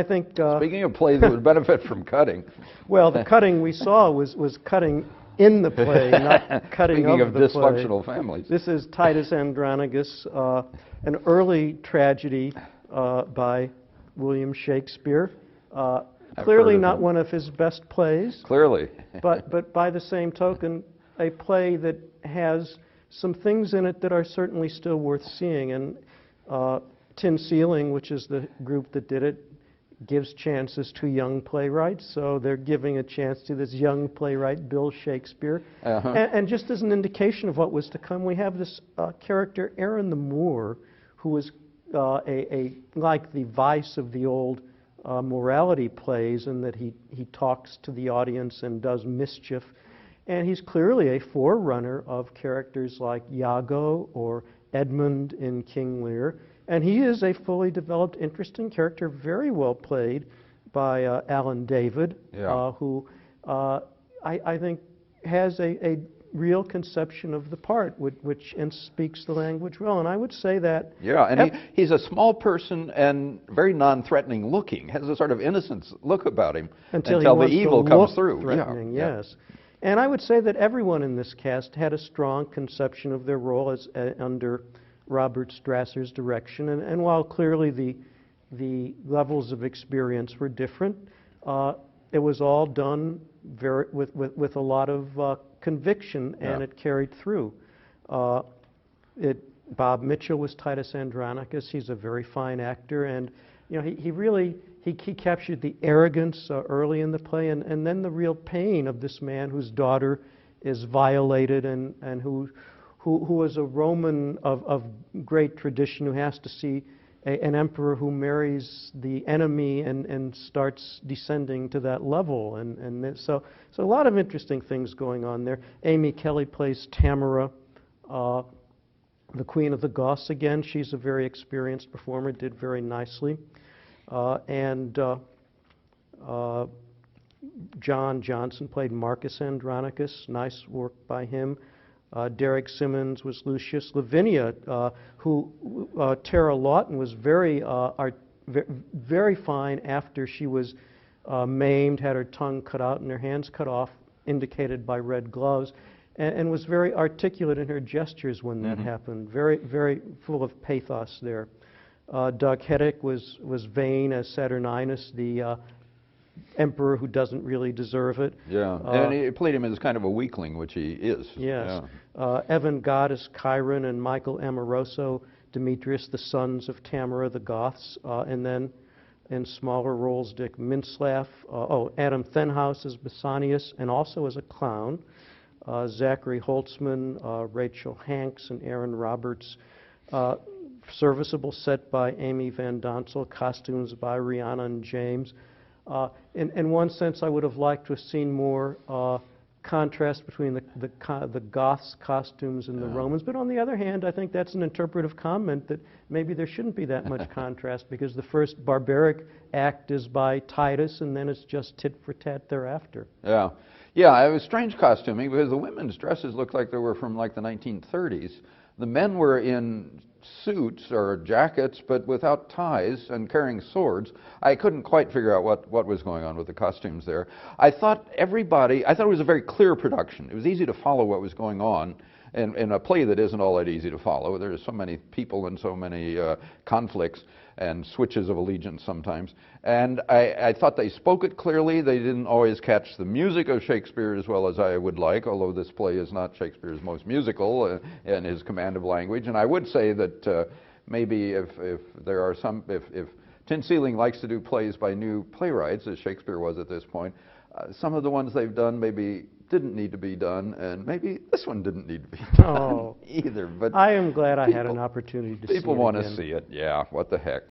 I think. Speaking of plays that would benefit from cutting. Well, the cutting we saw was cutting in the play, not cutting Speaking of the dysfunctional play. families. This is Titus Andronicus, an early tragedy by William Shakespeare. Clearly not one of his best plays. Clearly. but by the same token, a play that has some things in it that are certainly still worth seeing. And Tin Ceiling, which is the group that did it, gives chances to young playwrights. So they're giving a chance to this young playwright, Bill Shakespeare. And just as an indication of what was to come, we have this character, Aaron the Moor, who is like the Vice of the old morality plays, in that he talks to the audience and does mischief. And he's clearly a forerunner of characters like Iago or Edmund in King Lear. And he is a fully developed, interesting character, very well played by Alan David, who I think has a real conception of the part, which and speaks the language well. And I would say that... Yeah, and he's a small person and very non-threatening looking, has a sort of innocence look about him until the evil comes through. Threatening, yes. And I would say that everyone in this cast had a strong conception of their role as under Robert Strasser's direction. And while clearly the levels of experience were different, it was all done with a lot of conviction, and it carried through. Bob Mitchell was Titus Andronicus. He's a very fine actor, and he really captured the arrogance early in the play, and then the real pain of this man whose daughter is violated, and who is a Roman of great tradition, who has to see an emperor who marries the enemy and starts descending to that level. So a lot of interesting things going on there. Amy Kelly plays Tamara, the Queen of the Goths again. She's a very experienced performer, did very nicely. John Johnson played Marcus Andronicus. Nice work by him. Derek Simmons was Lucius. Lavinia, Tara Lawton was very fine after she was maimed, had her tongue cut out and her hands cut off, indicated by red gloves, and was very articulate in her gestures when that happened. Very, very full of pathos there. Doug Hedrick was vain as Saturninus, the emperor who doesn't really deserve it. Yeah, and he played him as kind of a weakling, which he is. Yes. Yeah. Evan Gott as Chiron, and Michael Amoroso, Demetrius, the sons of Tamara the Goths. And then in smaller roles, Dick Mintzlaff. Adam Thenhouse as Basanius, and also as a clown. Zachary Holtzman, Rachel Hanks, and Aaron Roberts. Serviceable set by Amy Van Donsel, costumes by Rihanna and James. In one sense, I would have liked to have seen more contrast between the Goths' costumes and the Romans. But on the other hand, I think that's an interpretive comment that maybe there shouldn't be that much contrast, because the first barbaric act is by Titus, and then it's just tit for tat thereafter. Yeah. Yeah, it was strange costuming, because the women's dresses looked like they were from like the 1930s. The men were in suits or jackets, but without ties and carrying swords. I couldn't quite figure out what was going on with the costumes there. I thought it was a very clear production. It was easy to follow what was going on in a play that isn't all that easy to follow. There's so many people and so many conflicts and switches of allegiance sometimes. And I thought they spoke it clearly. They didn't always catch the music of Shakespeare as well as I would like, although this play is not Shakespeare's most musical in his command of language. And I would say that maybe if Tin Ceiling likes to do plays by new playwrights, as Shakespeare was at this point, some of the ones they've done maybe didn't need to be done, and maybe this one didn't need to be done either. But I am glad I had an opportunity to see it. People want to see it, yeah, what the heck.